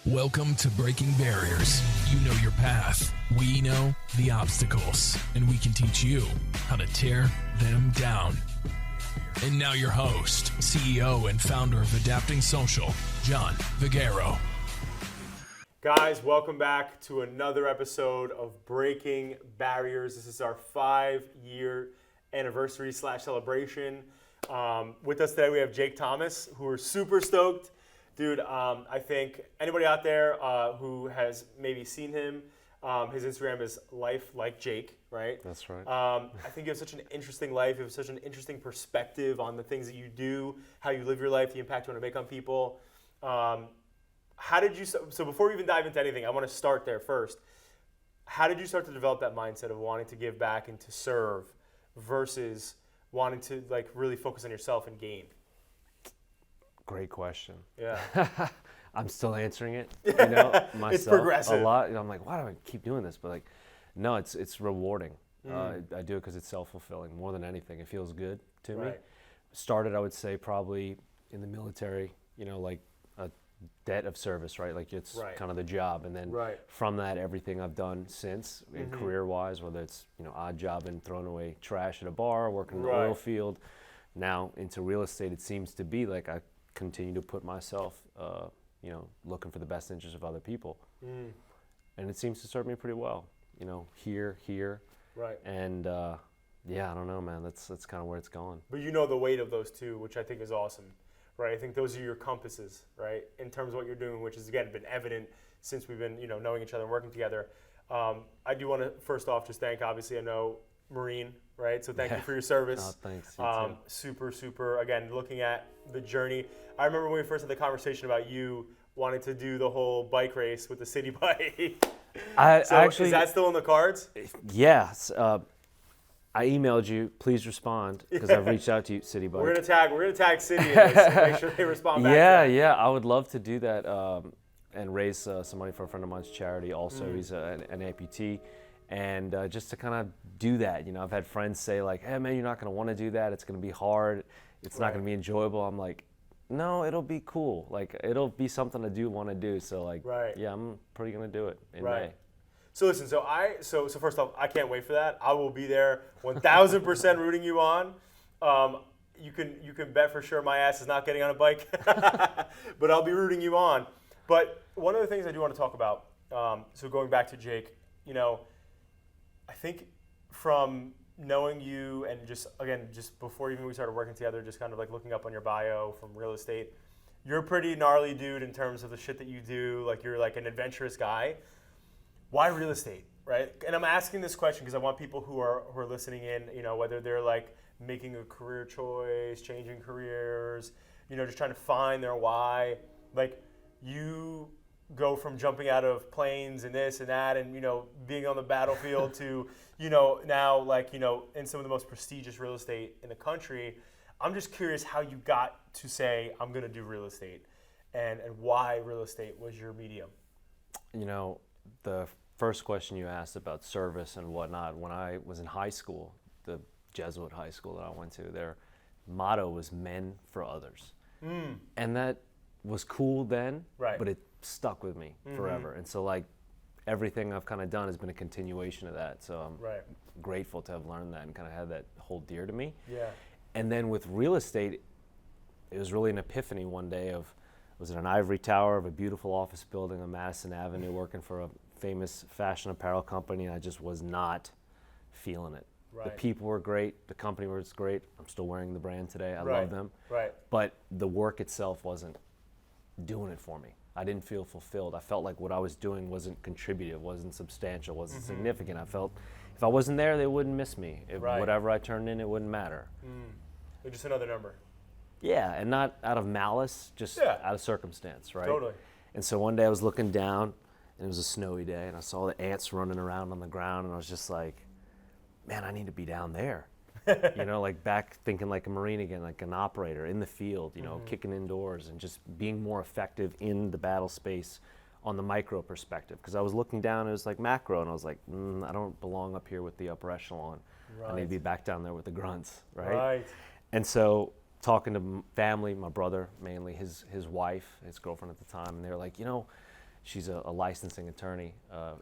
Welcome to Breaking Barriers. You know your path. We know the obstacles, and we can teach you how to tear them down. And now your host, CEO and founder of Adapting Social, John Vigero. Guys, welcome back to another episode of Breaking Barriers. This is our 5-year anniversary / celebration. With us today, we have Jake Thomas, who we're super stoked. Dude, I think anybody out there who has maybe seen him, his Instagram is Life Like Jake, right? That's right. I think you have such an interesting life. You have such an interesting perspective on the things that you do, how you live your life, the impact you want to make on people. How did you, so before we even dive into anything, I want to start there first. How did you start to develop that mindset of wanting to give back and to serve versus wanting to like really focus on yourself and gain? Great question. Yeah. I'm still answering it, myself It's progressive. a lot. I'm like, why do I keep doing this? But like, no, it's rewarding. I do it because it's self-fulfilling more than anything. It feels good to me. Started, I would say, probably in the military, like a debt of service, right? Like it's kind of the job. And then from that, everything I've done since, in career-wise, whether it's, odd job and throwing away trash at a bar, working in the oil field, now into real estate, it seems to be like I continue to put myself, looking for the best interest of other people. And it seems to serve me pretty well, here. Right. And I don't know, man, that's kind of where it's going. But you know the weight of those two, which I think is awesome, right? I think those are your compasses, right? In terms of what you're doing, which has, again, been evident since we've been, knowing each other and working together. I do want to, first off, just thank, obviously, I know Marine, right? So thank you for your service. Oh, thanks. You too. Super, again, looking at the journey. I remember when we first had the conversation about you wanting to do the whole bike race with the city bike. Is that still in the cards? Yes. I emailed you. Please respond because I've reached out to you, City Bike. We're gonna tag City in this and make sure they respond back. Yeah. I would love to do that and raise some money for a friend of mine's charity. Also, he's an amputee. And just to kind of do that, I've had friends say like, hey man, you're not going to want to do that. It's going to be hard. It's not going to be enjoyable. I'm like, no, it'll be cool. Like it'll be something I do want to do. So like, yeah, I'm pretty going to do it in May. So listen, so first off, I can't wait for that. I will be there 1,000% rooting you on. You can bet for sure my ass is not getting on a bike, but I'll be rooting you on. But one of the things I do want to talk about, so going back to Jake, I think from knowing you and just before even we started working together, just kind of like looking up on your bio from real estate, you're a pretty gnarly dude in terms of the shit that you do. Like you're like an adventurous guy. Why real estate, right? And I'm asking this question because I want people who are listening in, whether they're like making a career choice, changing careers, just trying to find their why. Like you go from jumping out of planes and this and that and, being on the battlefield to, now like, in some of the most prestigious real estate in the country. I'm just curious how you got to say, I'm going to do real estate and why real estate was your medium. The first question you asked about service and whatnot, when I was in high school, the Jesuit high school that I went to, their motto was men for others. And that was cool then, but it stuck with me forever. And so like everything I've kind of done has been a continuation of that. So I'm grateful to have learned that and kind of had that hold dear to me. Yeah. And then with real estate, it was really an epiphany one day of, I was in an ivory tower of a beautiful office building on Madison Avenue working for a famous fashion apparel company, and I just was not feeling it. The people were great. The company was great. I'm still wearing the brand today. I love them. But the work itself wasn't doing it for me. I didn't feel fulfilled. I felt like what I was doing wasn't contributive, wasn't substantial, wasn't significant. I felt if I wasn't there, they wouldn't miss me. Whatever I turned in, it wouldn't matter. They're just another number. Yeah, and not out of malice, just out of circumstance, right? Totally. And so one day I was looking down, and it was a snowy day, and I saw the ants running around on the ground, and I was just like, man, I need to be down there. Like back thinking like a Marine again, like an operator in the field, kicking indoors and just being more effective in the battle space on the micro perspective. Because I was looking down, it was like macro, and I was like, I don't belong up here with the upper echelon. I need to be back down there with the grunts, right? And so talking to family, my brother mainly, his wife, his girlfriend at the time, and they were like, She's a licensing attorney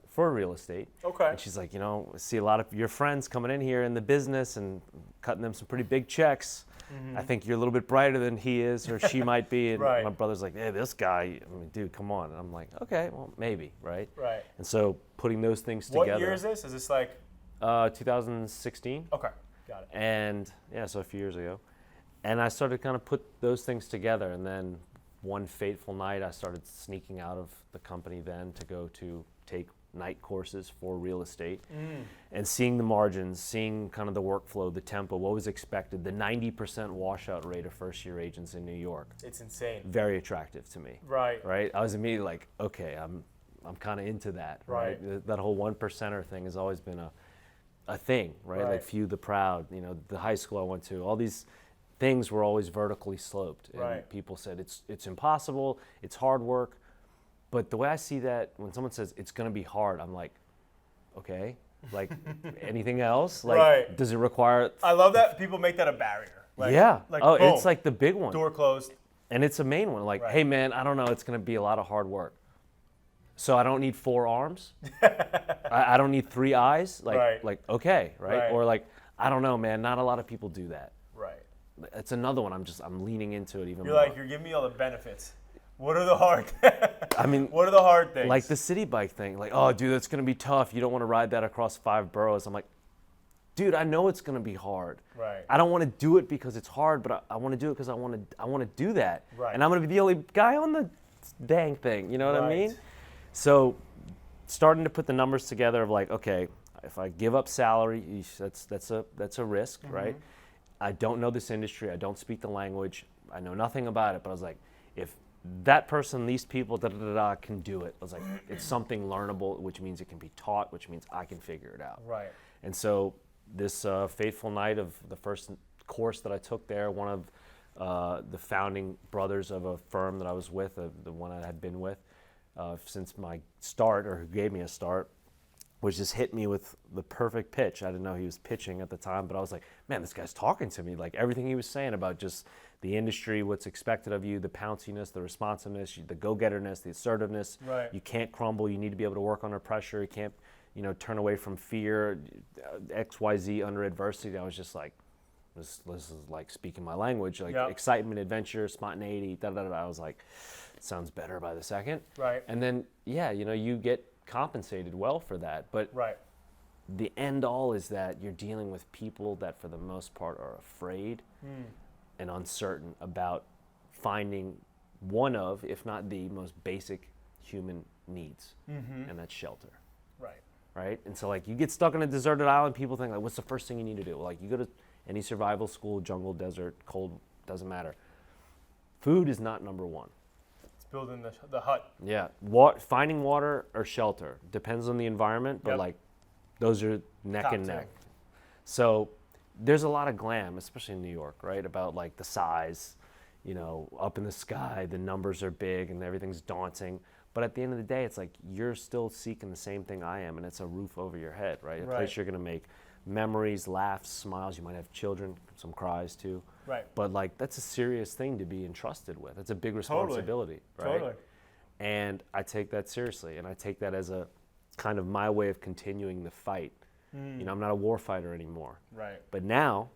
for real estate. Okay. And she's like, I see a lot of your friends coming in here in the business and cutting them some pretty big checks. I think you're a little bit brighter than he is, or she might be. And Right. my brother's like, hey, this guy, dude, come on. And I'm like, okay, well, maybe, right? Right. And so putting those things What together. year is this? Is this like? 2016. Okay, got it. And yeah, so a few years ago. And I started to kind of put those things together. And then one fateful night, I started sneaking out of the company then to go to take night courses for real estate and seeing the margins, seeing kind of the workflow, the tempo, what was expected, the 90% washout rate of first-year agents in New York. It's insane. Very attractive to me. Right. Right? I was immediately like, okay, I'm kind of into that. Right. That whole 1%er thing has always been a thing, right? Like Few the Proud, the high school I went to, all these things were always vertically sloped. And people said it's impossible, it's hard work. But the way I see that, when someone says it's going to be hard, I'm like, okay, like anything else? Like, does it require? I love that people make that a barrier. Like, yeah. Like, boom, it's like the big one. Door closed. And it's a main one. Like, hey man, I don't know, it's going to be a lot of hard work. So I don't need 4 arms. I don't need 3 eyes. Like okay, right? Or like, I don't know, man. Not a lot of people do that. Right. It's another one. I'm leaning into it even more. You're like, you're giving me all the benefits. What are the hard? What are the hard things? Like the city bike thing. Like, oh, dude, that's gonna be tough. You don't want to ride that across 5 boroughs. I'm like, dude, I know it's gonna be hard. Right. I don't want to do it because it's hard, but I want to do it because I want to do that. Right. And I'm gonna be the only guy on the dang thing. You know what I mean? So, starting to put the numbers together of like, okay, if I give up salary, that's a risk, right? I don't know this industry. I don't speak the language. I know nothing about it. But I was like, if that person, these people, can do it. I was like, it's something learnable, which means it can be taught, which means I can figure it out. Right. And so this fateful night of the first course that I took there, one of the founding brothers of a firm that I was with, the one I had been with since my start, or who gave me a start, was just hit me with the perfect pitch. I didn't know he was pitching at the time, but I was like, man, this guy's talking to me. Like everything he was saying about just the industry, what's expected of you, the pounciness, the responsiveness, the go-getterness, the assertiveness. Right. You can't crumble. You need to be able to work under pressure. You can't, turn away from fear, XYZ under adversity. I was just like, this is like speaking my language, like excitement, adventure, spontaneity, I was like, it sounds better by the second. Right. And then, you get compensated well for that. But the end all is that you're dealing with people that for the most part are afraid and uncertain about finding one of, if not the most basic human needs, and that's shelter. Right? And so like you get stuck on a deserted island, people think like, what's the first thing you need to do? Like you go to any survival school, jungle, desert, cold, doesn't matter. Food is not number one. It's building the hut. Yeah, finding water or shelter depends on the environment, but like those are neck and neck. So there's a lot of glam, especially in New York, right? About like the size, up in the sky, the numbers are big and everything's daunting. But at the end of the day, it's like you're still seeking the same thing I am, and it's a roof over your head, right? A place you're gonna make memories, laughs, smiles. You might have children, some cries too. Right. But like that's a serious thing to be entrusted with. It's a big responsibility, right? Totally. And I take that seriously, and I take that as a kind of my way of continuing the fight. I'm not a war fighter anymore. Right. But now,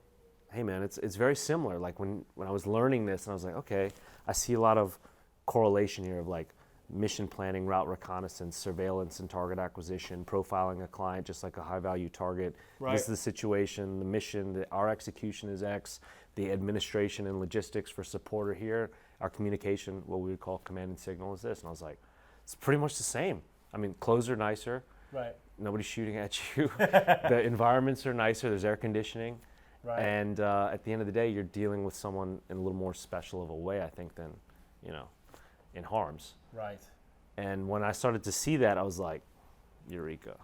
hey man, it's very similar. Like when I was learning this, and I was like, okay, I see a lot of correlation here of like mission planning, route reconnaissance, surveillance and target acquisition, profiling a client just like a high value target. This is the situation, the mission, our execution is X, the administration and logistics for support are here, our communication, what we would call command and signal, is this. And I was like, it's pretty much the same. I mean, clothes are nicer. Right. Nobody's shooting at you. The environments are nicer. There's air conditioning. Right. And at the end of the day, you're dealing with someone in a little more special of a way, I think, than, in harms. Right. And when I started to see that, I was like, eureka.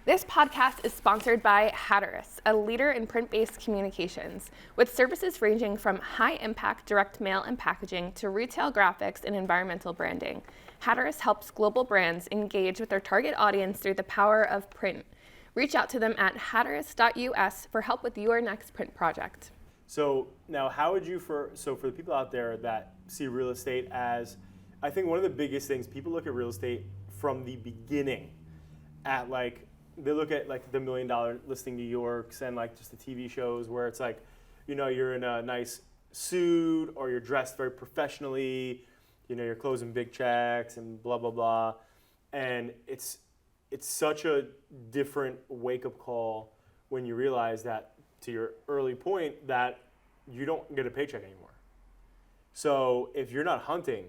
This podcast is sponsored by Hatteras, a leader in print-based communications, with services ranging from high-impact direct mail and packaging to retail graphics and environmental branding. Hatteras helps global brands engage with their target audience through the power of print. Reach out to them at hatteras.us for help with your next print project. So now, how would you, for the people out there that see real estate as I think one of the biggest things, people look at real estate from the beginning at like, they look at like the $1 Million Listing New Yorks and like just the TV shows where it's like, you know, you're in a nice suit or you're dressed very professionally, you know, you're closing big checks and blah, blah, blah. And it's such a different wake-up call when you realize that, to your early point, that you don't get a paycheck anymore. So if you're not hunting,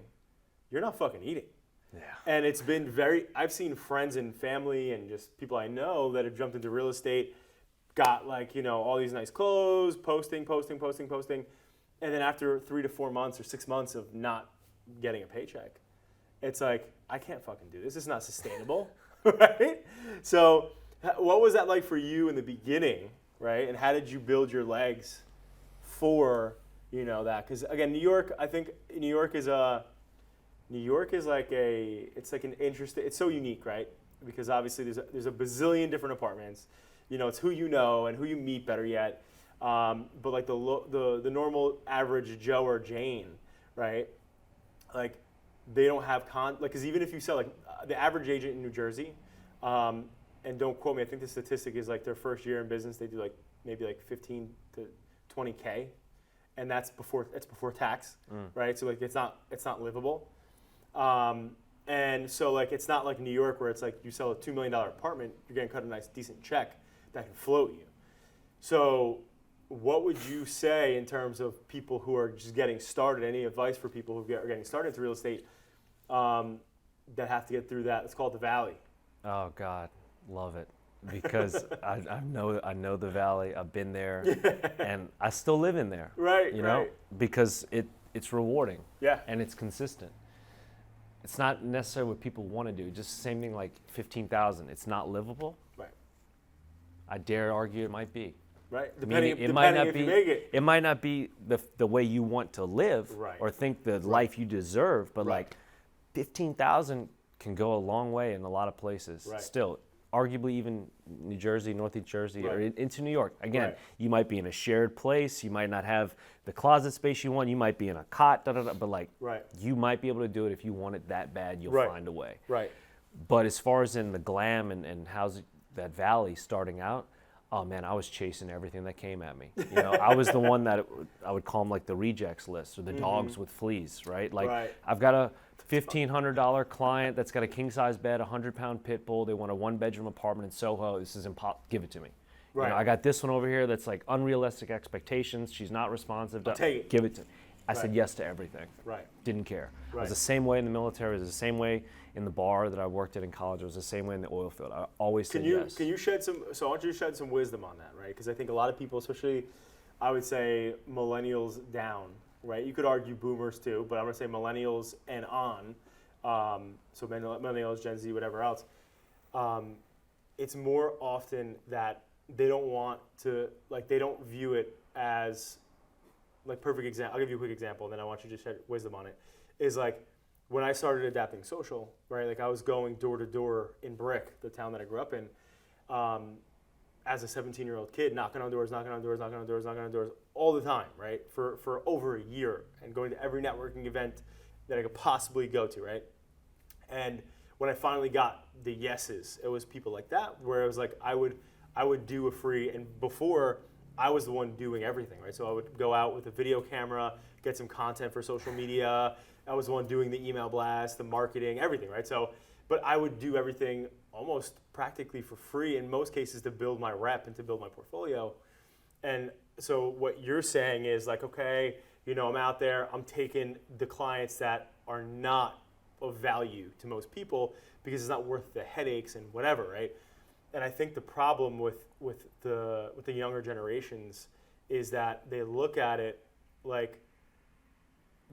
you're not fucking eating. Yeah. And it's been I've seen friends and family and just people I know that have jumped into real estate, got like, you know, all these nice clothes, posting. And then after 3 to 4 months or 6 months of not getting a paycheck, it's like, I can't fucking do this. This is not sustainable, right? So what was that like for you in the beginning, right? And how did you build your legs for, you know, that? Because again, New York is like an interesting, it's so unique, right? Because obviously there's a bazillion different apartments. You know, it's who you know and who you meet, better yet. But like the normal average Joe or Jane, right? Like they don't have because even if you sell, like the average agent in New Jersey, and don't quote me, I think the statistic is like their first year in business they do like maybe like 15 to 20K, and that's before tax, right? So like it's not livable. And so like it's not like New York where it's like you sell a $2 million apartment, you're getting cut a nice decent check that can float you. So what would you say in terms of people who are just getting started? Any advice for people who are getting started into real estate that have to get through that? It's called the Valley. Oh God, love it. Because I know the Valley. I've been there, and I still live in there. Right. You know, right. because it's rewarding. Yeah. And it's consistent. It's not necessarily what people want to do. Just the same thing like 15,000. It's not livable. Right. I dare argue it might be. Right. Meaning Depending if you make it. It might not be the way you want to live, Right. or think the life you deserve, but Right. like 15,000 can go a long way in a lot of places. Right. Still, arguably even New Jersey, Northeast Jersey, or Right. into New York. Again, Right. you might be in a shared place. You might not have the closet space you want. You might be in a cot, but like Right. you might be able to do it if you want it that bad. You'll Right. find a way. Right. But as far as in the glam and how's that Valley starting out, oh man, I was chasing everything that came at me. You know, I was the one that I would call them like the rejects list or the dogs with fleas, right? Like Right. I've got a $1,500 client that's got a king size bed, 100-pound pit bull. They want a 1-bedroom apartment in Soho. This is impossible. Give it to me. Right. You know, I got this one over here that's like unrealistic expectations. She's not responsive. Take it. Give it to me. I Right. said yes to everything. Right. Didn't care. It Right. was the same way in the military. It was the same way in the bar that I worked at in college. It was the same way in the oil field. I always said yes. Can you shed some? So I want you to shed some wisdom on that, right? Because I think a lot of people, especially, I would say millennials down, right? You could argue boomers too, but I'm gonna say millennials and on. So millennials, Gen Z, whatever else. It's more often that they don't want to, like, they don't view it as, like, perfect example. I'll give you a quick example, and then I want you to shed wisdom on it. Is like when I started adapting social, right? Like I was going door to door in Brick, the town that I grew up in, as a 17-year-old kid, knocking on doors all the time, right? For over a year, and going to every networking event that I could possibly go to, right? And when I finally got the yeses, it was people like that, where it was like I would do a free, and before I was the one doing everything, right? So I would go out with a video camera, get some content for social media. I was the one doing the email blast, the marketing, everything, right? So, but I would do everything almost practically for free in most cases to build my rep and to build my portfolio. And so what you're saying is like, okay, you know, I'm out there, I'm taking the clients that are not of value to most people because it's not worth the headaches and whatever, right? And I think the problem with the younger generations is that they look at it like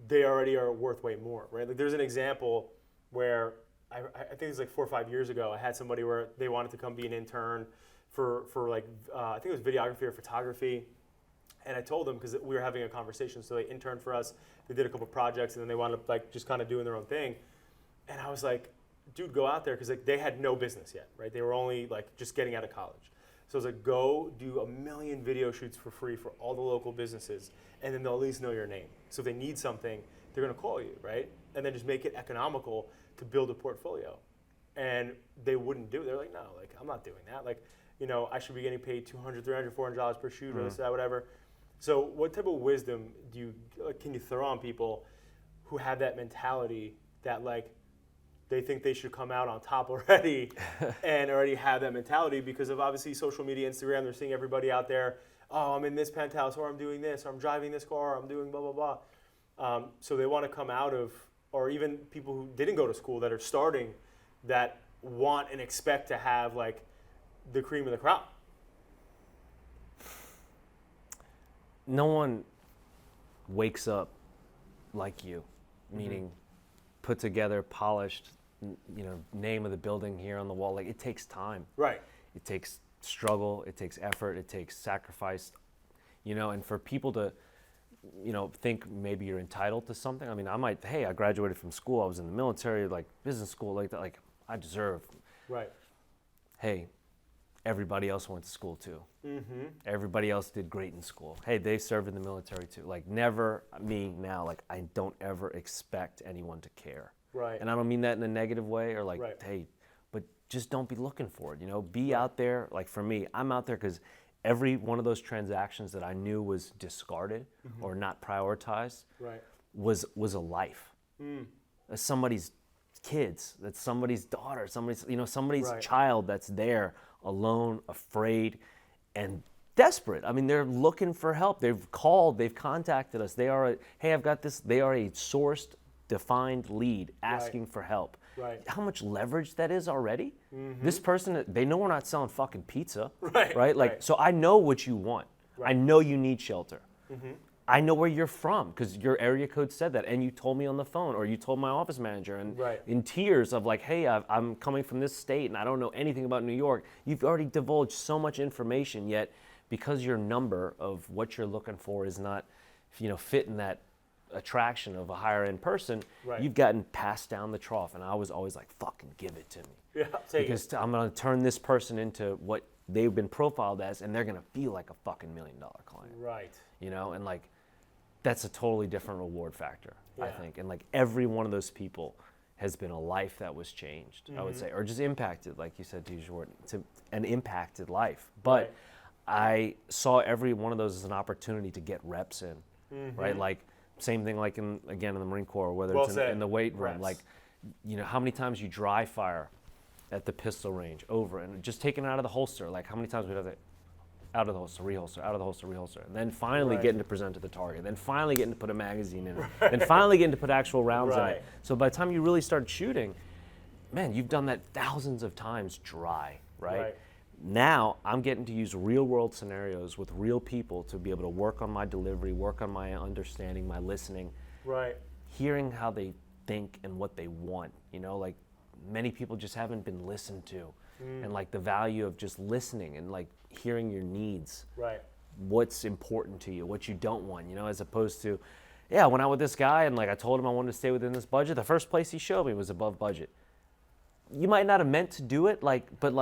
they already are worth way more, right? Like there's an example where I think it was like 4 or 5 years ago, I had somebody where they wanted to come be an intern for like, I think it was videography or photography. And I told them, because we were having a conversation, so they interned for us, they did a couple projects, and then they wound up like just kind of doing their own thing. And I was like, dude, go out there, because like, they had no business yet, right? They were only like just getting out of college. So I was like, go do 1 million video shoots for free for all the local businesses, and then they'll at least know your name. So if they need something, they're gonna call you, right? and then just make it economical to build a portfolio. And they wouldn't do it. They're like, no, like I'm not doing that. Like, I should be getting paid $200, $300, $400 per shoot or this, that, whatever. So what type of wisdom can you throw on people who have that mentality that like they think they should come out on top already and already have that mentality because of obviously social media, Instagram, they're seeing everybody out there, oh, I'm in this penthouse, or I'm doing this, or I'm driving this car, or I'm doing blah, blah, blah. So they want to come out of, or even people who didn't go to school that are starting that want and expect to have like the cream of the crop. No one wakes up like you, meaning put together, polished, name of the building here on the wall. Like, it takes time. Right. It takes struggle, it takes effort, it takes sacrifice, and for people to, think maybe you're entitled to something. I mean, I graduated from school, I was in the military, like business school, like that, like I deserve. Right. Hey, everybody else went to school too. Mm-hmm. Everybody else did great in school. Hey, they served in the military too. Like, never me now, like I don't ever expect anyone to care. Right. And I don't mean that in a negative way or like, right. hey, but just don't be looking for it, be out there. Like for me, I'm out there because every one of those transactions that I knew was discarded or not prioritized right. was a life. That's somebody's kids, that's somebody's daughter, somebody's right. child that's there alone, afraid, and desperate. I mean, they're looking for help. They've called, they've contacted us. They are I've got this. They are a sourced, defined lead asking for help. Right. How much leverage that is already? This person, they know we're not selling fucking pizza. Right. Right? Like, right. so I know what you want. Right. I know you need shelter. I know where you're from because your area code said that, and you told me on the phone, or you told my office manager, and right. in tears of like, hey, I'm coming from this state, and I don't know anything about New York. You've already divulged so much information, yet because your number of what you're looking for is not, fit in that attraction of a higher end person, right. you've gotten passed down the trough, and I was always like, fucking give it to me. Yeah, because I'm gonna turn this person into what they've been profiled as, and they're gonna feel like a fucking $1 million client. Right. And like, that's a totally different reward factor, I Yeah. think. And like every one of those people has been a life that was changed, I would say, or just impacted, like you said, to Jordan, to an impacted life. But Right. I saw every one of those as an opportunity to get reps in, right? Like, same thing like in the Marine Corps, whether Well it's said. in the weight room, Reps. like, how many times you dry fire at the pistol range over and just taking it out of the holster, like how many times we'd have that out of the holster, reholster, out of the holster, reholster, and then finally Right. getting to present to the target, then finally getting to put a magazine in it, then finally getting to put actual rounds in Right. it. So by the time you really start shooting, man, you've done that thousands of times dry, right? Now I'm getting to use real world scenarios with real people to be able to work on my delivery, work on my understanding, my listening, Right. hearing how they think and what they want, like many people just haven't been listened to. And like the value of just listening and like hearing your needs, Right. what's important to you, what you don't want, as opposed to, yeah, I went out with this guy and like I told him I wanted to stay within this budget. The first place he showed me was above budget. You might not have meant to do it, but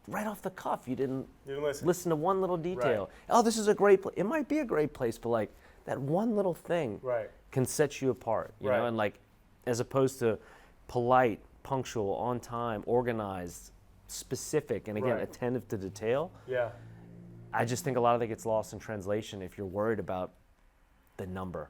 right off the cuff, you didn't listen to one little detail. Right. Oh, this is a great place. It might be a great place, but like that one little thing Right. can set you apart, you Right. know, and like as opposed to polite, punctual, on time, organized, specific, and again, Right. attentive to detail. Yeah. I just think a lot of that gets lost in translation if you're worried about the number,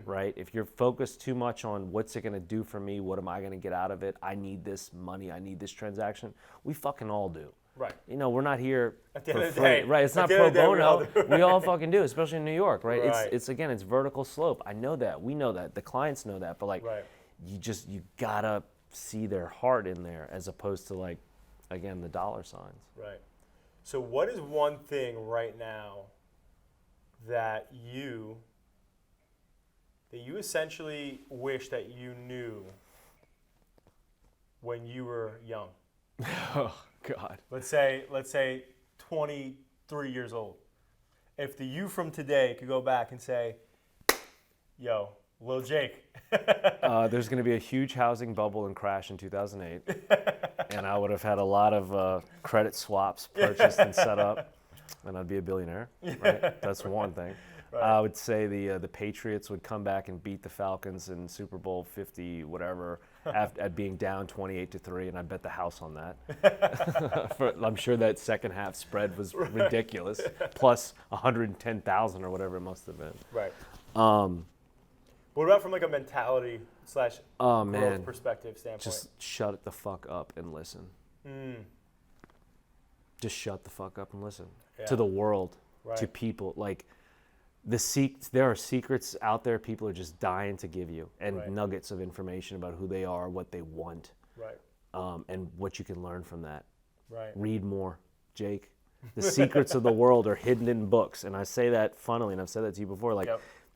right? If you're focused too much on what's it going to do for me, what am I going to get out of it? I need this money, I need this transaction. We fucking all do. Right. We're not here At the for end of the free, day. right? It's At not the pro end of the day, we all bono. do. We all fucking do, especially in New York, right? Right. It's vertical slope. I know that. We know that. The clients know that. But like, Right. you gotta see their heart in there as opposed to like, again, the dollar signs. Right. So what is one thing right now that you essentially wish that you knew when you were young? Oh God. Let's say 23 years old. If the you from today could go back and say, yo, Lil Jake. There's going to be a huge housing bubble and crash in 2008, and I would have had a lot of credit swaps purchased and set up, and I'd be a billionaire. Right? That's one thing. I would say the Patriots would come back and beat the Falcons in Super Bowl 50, whatever, at being down 28-3, and I bet the house on that. I'm sure that second half spread was ridiculous, plus 110,000 or whatever it must have been. Right. What about from like a mentality / growth perspective standpoint? Just shut the fuck up and listen. Just shut the fuck up and listen to the world, to people. Like there are secrets out there people are just dying to give you, and nuggets of information about who they are, what they want, and what you can learn from that. Read more, Jake. The secrets of the world are hidden in books, and I say that funnily, and I've said that to you before. Like,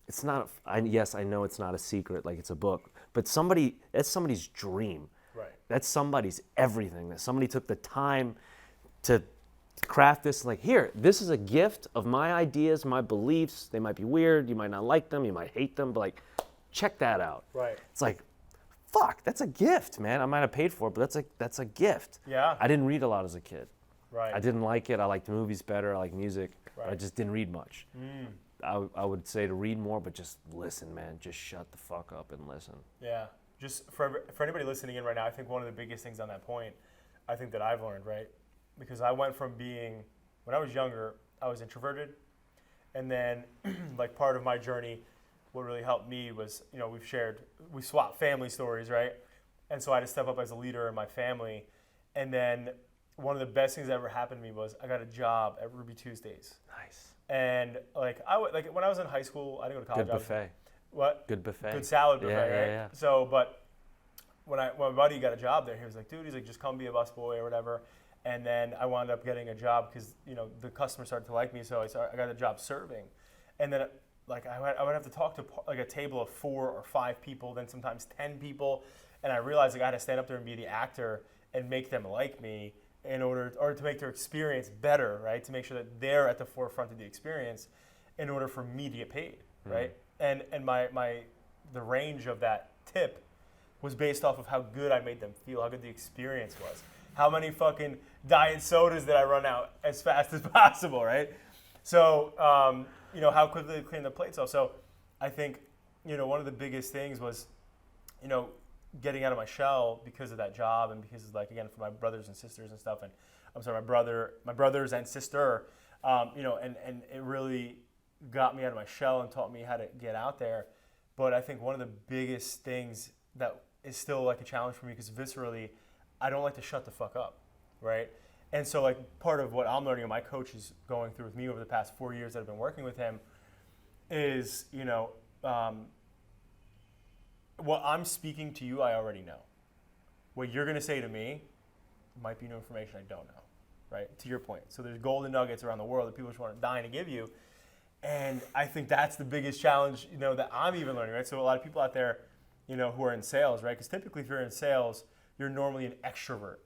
it's not. Yes, I know it's not a secret. Like, it's a book, but that's somebody's dream. That's somebody's everything. That somebody took the time to craft this. Like, here, this is a gift of my ideas, my beliefs. They might be weird. You might not like them. You might hate them. But like, check that out. It's like, fuck, that's a gift, man. I might have paid for it, but that's a gift. I didn't read a lot as a kid. I didn't like it. I liked movies better. I liked music. But I just didn't read much. I would say to read more, but just listen, man. Just shut the fuck up and listen. Yeah. Just for anybody listening in right now, I think one of the biggest things on that point, I think that I've learned, right? Because I went from being, when I was younger, I was introverted. And then like part of my journey, what really helped me was, we swapped family stories, right? And so I had to step up as a leader in my family. And then one of the best things that ever happened to me was I got a job at Ruby Tuesdays. Nice. And like when I was in high school, I didn't go to college. Good buffet. What? Good buffet. Good salad buffet, right? Yeah. So, but when my buddy got a job there, he was like, dude, just come be a busboy or whatever. And then I wound up getting a job because, the customers started to like me. So I got a job serving. And then like I would have to talk to like a table of 4 or 5 people, then sometimes 10 people. And I realized like I had to stand up there and be the actor and make them like me in order to make their experience better, right? To make sure that they're at the forefront of the experience in order for me to get paid, right? And the range of that tip was based off of how good I made them feel, how good the experience was. How many fucking diet sodas did I run out as fast as possible, right? So, how quickly they clean the plates off. So I think, one of the biggest things was, getting out of my shell because of that job and because, like, again, for my brothers and sisters and stuff. And I'm sorry, my brothers and sister, and it really got me out of my shell and taught me how to get out there. But I think one of the biggest things that is still like a challenge for me, because viscerally, I don't like to shut the fuck up, right? And so like part of what I'm learning and my coach is going through with me over the past 4 years that I've been working with him is, what I'm speaking to you, I already know. What you're going to say to me might be new information I don't know, right? To your point. So there's golden nuggets around the world that people just want to dying to give you. And I think that's the biggest challenge, that I'm even learning, right? So a lot of people out there, who are in sales, right? Because typically if you're in sales, you're normally an extrovert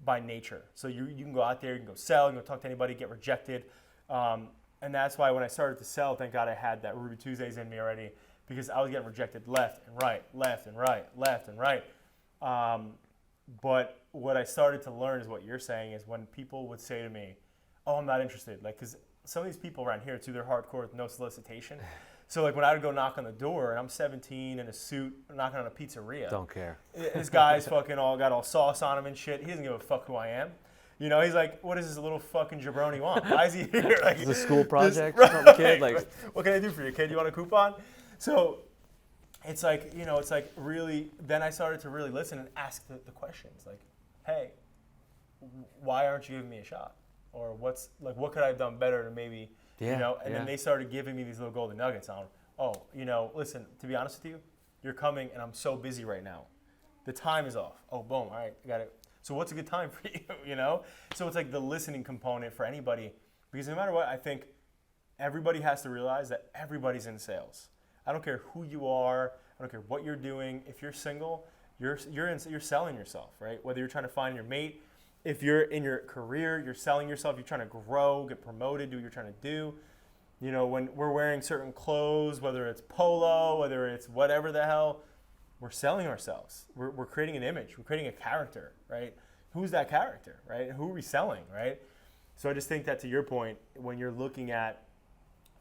by nature. So you can go out there, you can go sell, you can go talk to anybody, get rejected. And that's why when I started to sell, thank God I had that Ruby Tuesdays in me already, because I was getting rejected left and right. But what I started to learn is what you're saying is when people would say to me, oh, I'm not interested. Like, because some of these people around here, too, they're hardcore with no solicitation. So, like, when I would go knock on the door, and I'm 17 in a suit, knocking on a pizzeria. Don't care. This guy's fucking got all sauce on him and shit. He doesn't give a fuck who I am. He's like, what does this little fucking jabroni want? Why is he here? Like, is it a school project or something, kid? Like, what can I do for you, kid? You want a coupon? So it's like, it's like really, then I started to really listen and ask the questions. Like, hey, why aren't you giving me a shot? Or what could I have done better to maybe, then they started giving me these little golden nuggets on, listen, to be honest with you, you're coming and I'm so busy right now. The time is off. Oh, boom, all right, I got it. So what's a good time for you, So it's like the listening component for anybody, because no matter what, I think everybody has to realize that everybody's in sales. I don't care who you are, I don't care what you're doing. If you're single, you're selling yourself, right? Whether you're trying to find your mate, if you're in your career, you're selling yourself, you're trying to grow, get promoted, do what you're trying to do. When we're wearing certain clothes, whether it's polo, whether it's whatever the hell, we're selling ourselves. We're creating an image. We're creating a character, right? Who's that character, right? Who are we selling, right? So I just think that to your point, when you're looking at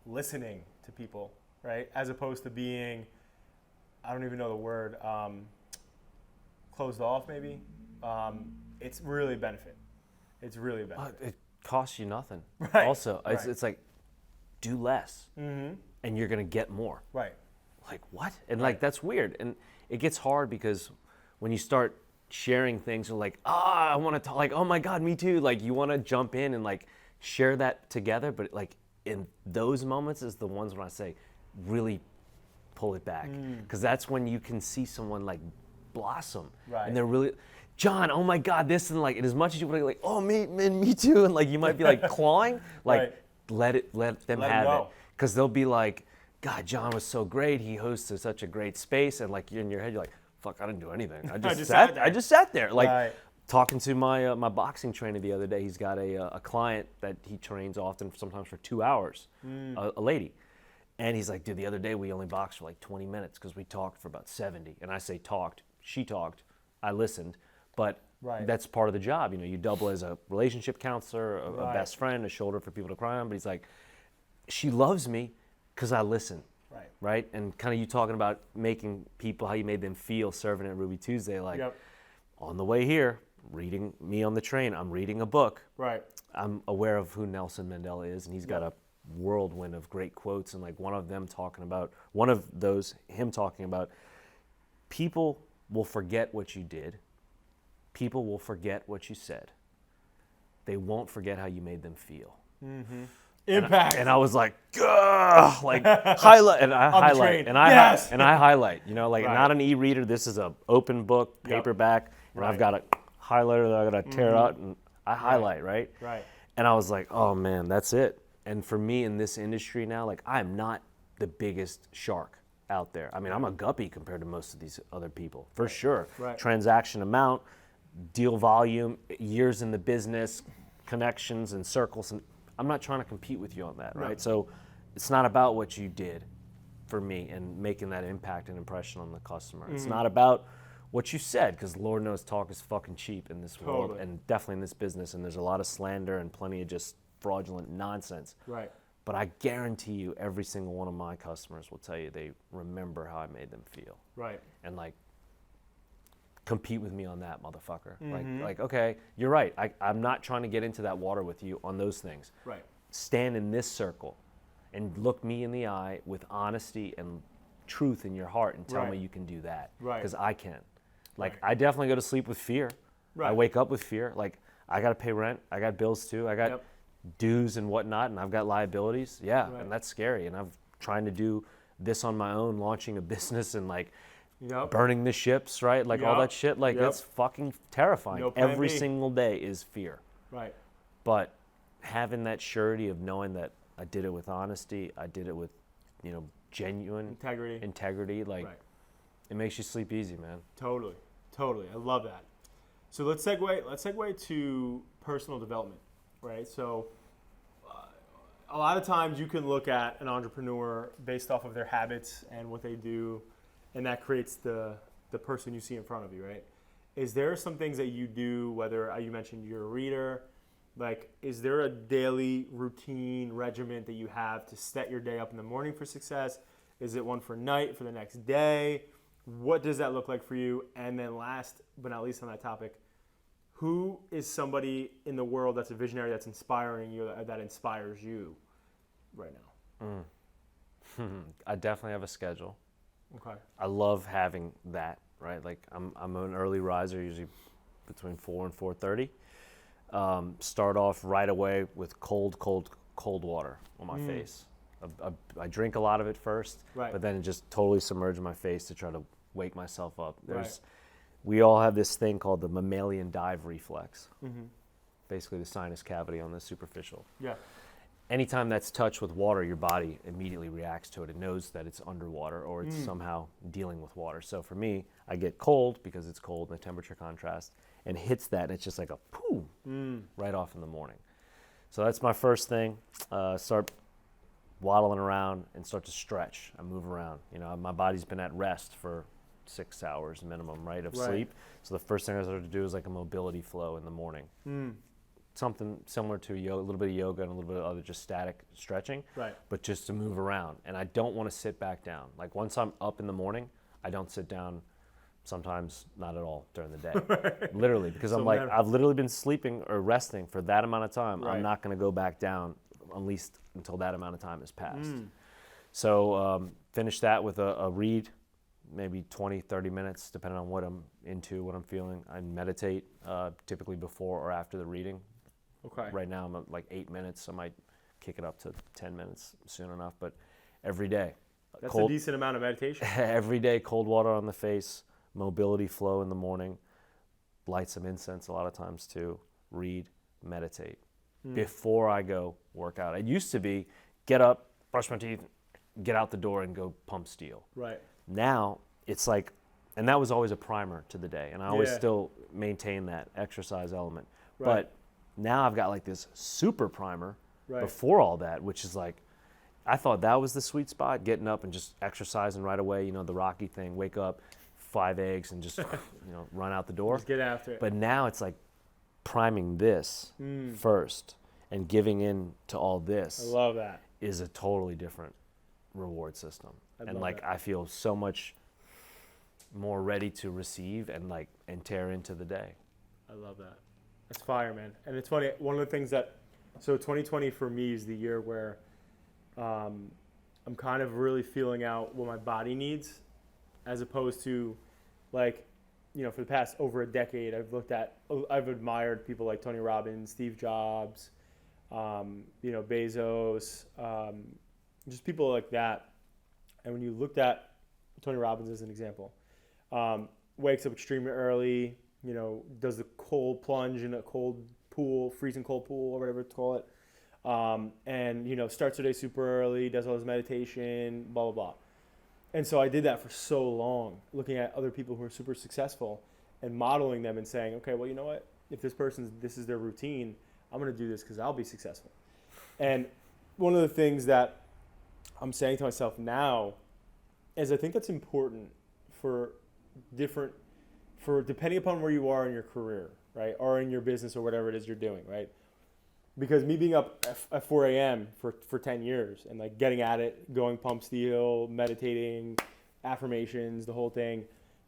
listening to people, right? As opposed to being, I don't even know the word, closed off maybe. It's really a benefit. It's really a benefit. It costs you nothing. Right. Also, Right. it's like, do less, and you're gonna get more. Right. Like what? And like that's weird, and it gets hard because when you start sharing things, you're like, I want to talk. Like, oh my God, me too. Like you want to jump in and like share that together, but like in those moments is the ones when I say, really pull it back, because that's when you can see someone like blossom, Right. and they're really. John, oh my God, this, and like, and as much as you want to like, oh me too, and like you might be like clawing, like Right. let them Let 'em have it, go. because they'll be like, God, John was so great, he hosted such a great space, and like in your head you're like, fuck, I didn't do anything, I just sat there. I just sat there, like Right. talking to my my boxing trainer the other day. He's got a client that he trains often, sometimes for 2 hours, a lady. And he's like, dude, the other day we only boxed for like 20 minutes because we talked for about 70. And I say talked, she talked, I listened. But Right. that's part of the job. You know, you double as a relationship counselor, a Right. best friend, a shoulder for people to cry on. But he's like, she loves me because I listen. Right. Right? And kind of you talking about making people, how you made them feel serving at Ruby Tuesday. Like, Yep. on the way here, reading me on the train, I'm reading a book. Right. I'm aware of who Nelson Mandela is, and he's got a whirlwind of great quotes, and like one of those, him talking about, people will forget what you did, people will forget what you said, they won't forget how you made them feel. Impact. And I was like, gah, like highlight, and I On the highlight, train. and I Yes. and I highlight, you know, like Right. not an e-reader. This is a open book, paperback, and I've Right. got a highlighter that I gotta tear out, and I highlight, right? Right. And I was like, oh man, that's it. And for me in this industry now, like I am not the biggest shark out there. I mean, I'm a guppy compared to most of these other people, for sure. Right. Transaction amount, deal volume, years in the business, connections and circles, and I'm not trying to compete with you on that, right? So it's not about what you did for me and making that impact and impression on the customer. It's not about what you said, because Lord knows talk is fucking cheap in this world, Totally. and definitely in this business, and there's a lot of slander and plenty of just fraudulent nonsense. Right. But I guarantee you every single one of my customers will tell you they remember how I made them feel. Right. And like, compete with me on that, motherfucker. Like, okay, you're right. I'm not trying to get into that water with you on those things. Right. Stand in this circle and look me in the eye with honesty and truth in your heart and tell Right. me you can do that. Right. Because I can. Like, Right. I definitely go to sleep with fear. I Right. wake up with fear. Like, I got to pay rent. I got bills too. I got Yep. dues and whatnot, and I've got liabilities. Yeah, Right. and that's scary. And I'm trying to do this on my own, launching a business and like Yep. burning the ships, right? Like all Yep. that shit. Like Yep. that's fucking terrifying. No plan Every B. single day is fear. Right. But having that surety of knowing that I did it with honesty, I did it with, genuine Integrity. like Right. it makes you sleep easy, man. Totally. I love that. So let's segue to personal development, right? So a lot of times you can look at an entrepreneur based off of their habits and what they do, and that creates the person you see in front of you, right? Is there some things that you do, whether you mentioned you're a reader, like is there a daily routine regiment that you have to set your day up in the morning for success? Is it one for night, for the next day? What does that look like for you? And then last but not least on that topic, who is somebody in the world that's a visionary, that's inspiring you, that inspires you right now? I definitely have a schedule. Okay. I love having that, right? Like I'm an early riser, usually between 4 and 4:30. Start off right away with cold water on my face. I drink a lot of it first, Right. but then just totally submerge my face to try to wake myself up. Right. We all have this thing called the mammalian dive reflex. Basically the sinus cavity on the superficial. Yeah. Anytime that's touched with water, your body immediately reacts to it. It knows that it's underwater or it's somehow dealing with water. So for me, I get cold because it's cold and the temperature contrast, and hits that, and it's just like a boom right off in the morning. So that's my first thing. Start waddling around and start to stretch. I move around. My body's been at rest for 6 hours minimum, right, of Right. sleep. So the first thing I started to do is like a mobility flow in the morning. something similar to yoga, a little bit of yoga and a little bit of other just static stretching, Right. but just to move around. And I don't want to sit back down. Like once I'm up in the morning, I don't sit down, sometimes not at all during the day. Literally, because I'm like, I've literally been sleeping or resting for that amount of time. Right. I'm not going to go back down at least until that amount of time has passed. So finish that with a read, maybe 20, 30 minutes, depending on what I'm into, what I'm feeling. I meditate typically before or after the reading. Okay. Right now I'm at like 8 minutes. I might kick it up to 10 minutes soon enough, but every day. That's a decent amount of meditation. Every day, cold water on the face, mobility flow in the morning, light some incense a lot of times too, read, meditate. Before I go work out. It used to be get up, brush my teeth, get out the door and go pump steel. Right. Now it's like, and that was always a primer to the day, and I always Yeah. still maintain that exercise element. Right. But now I've got like this super primer Right. before all that, which is like, I thought that was the sweet spot, getting up and just exercising right away, the Rocky thing, wake up, 5 eggs and just, run out the door. Just get after it. But now it's like priming this first and giving in to all this I love that. is a totally different reward system. I And love like that. I feel so much more ready to receive and tear into the day. I love that. That's fire, man. And it's funny, one of the things so 2020 for me is the year where I'm kind of really feeling out what my body needs, as opposed to like, for the past over a decade, I've admired people like Tony Robbins, Steve Jobs, Bezos, just people like that. And when you looked at Tony Robbins as an example, wakes up extremely early, does the cold plunge in a cold pool, freezing cold pool or whatever to call it. And starts their day super early, does all his meditation, blah, blah, blah. And so I did that for so long, looking at other people who are super successful and modeling them and saying, okay, well, you know what? If this is their routine, I'm going to do this because I'll be successful. And one of the things that I'm saying to myself now is I think that's important depending upon where you are in your career, right? Or in your business or whatever it is you're doing, right? Because me being up at 4 a.m. for 10 years and like getting at it, going pump steel, meditating, affirmations, the whole thing,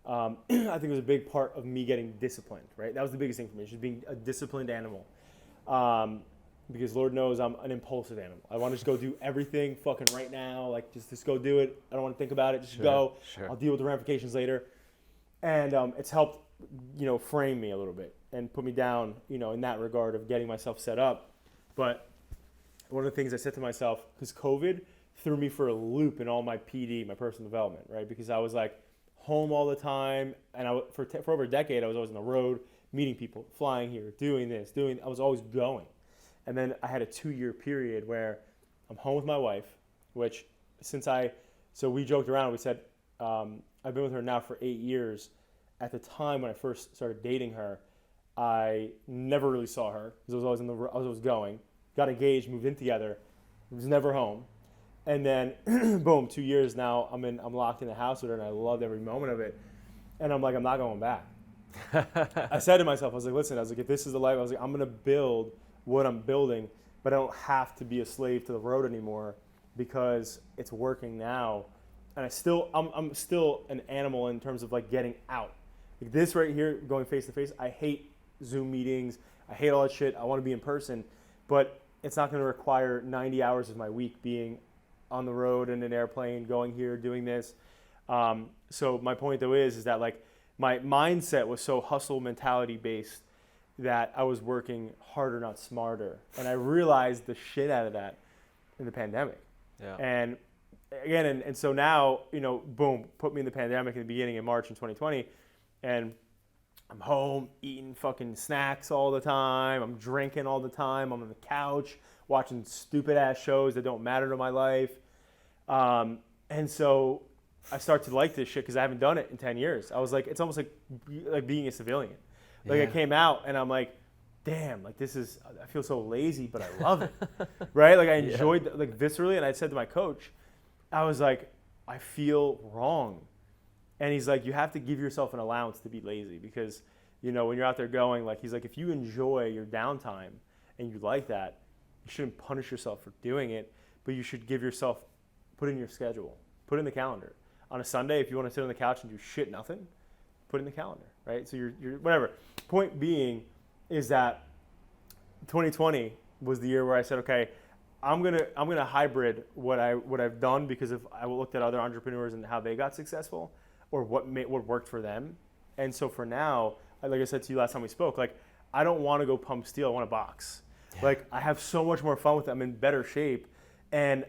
I think it was a big part of me getting disciplined, right? That was the biggest thing for me, just being a disciplined animal. Because Lord knows I'm an impulsive animal. I want to just go do everything fucking right now, like just go do it. I don't want to think about it, just go. Sure. I'll deal with the ramifications later. And it's helped, frame me a little bit and put me down, in that regard of getting myself set up. But one of the things I said to myself, because COVID threw me for a loop in all my PD, my personal development, right? Because I was like home all the time, and for over a decade, I was always on the road, meeting people, flying here, doing this, I was always going. And then I had a 2-year period where I'm home with my wife, which so we joked around, we said, I've been with her now for 8 years. At the time when I first started dating her, I never really saw her because I was always going. Got engaged, moved in together, was never home, and then boom, 2 years now I'm locked in the house with her, and I loved every moment of it. And I'm like, I'm not going back. I said to myself, I was like, listen, if this is the life, I was like, I'm gonna build what I'm building, but I don't have to be a slave to the road anymore because it's working now. And I'm still an animal in terms of like getting out. Like this right here, going face to face, I hate Zoom meetings. I hate all that shit. I want to be in person, but it's not going to require 90 hours of my week being on the road in an airplane, going here, doing this. So my point though is that like my mindset was so hustle mentality based that I was working harder, not smarter. And I realized the shit out of that in the pandemic. Yeah. And again, and so now, boom, put me in the pandemic in the beginning of March in 2020, and I'm home eating fucking snacks all the time. I'm drinking all the time. I'm on the couch watching stupid ass shows that don't matter to my life. And so I start to like this shit because I haven't done it in 10 years. I was like, it's almost like being a civilian. Like I came out and I'm like, damn, like I feel so lazy, but I love it, right? Like I enjoyed like viscerally. And I said to my coach, I was like, I feel wrong. And he's like, you have to give yourself an allowance to be lazy because, when you're out there going, like, he's like, if you enjoy your downtime, and you like that, you shouldn't punish yourself for doing it, but you should give yourself, put in your schedule, put in the calendar. On a Sunday, if you want to sit on the couch and do shit nothing, put in the calendar, right? So you're whatever. Point being is that 2020 was the year where I said, okay, I'm gonna hybrid what I've done because I looked at other entrepreneurs and how they got successful, or what worked for them. And so for now, like I said to you last time we spoke, like I don't want to go pump steel. I want to box. Yeah. Like I have so much more fun with it. I'm in better shape, and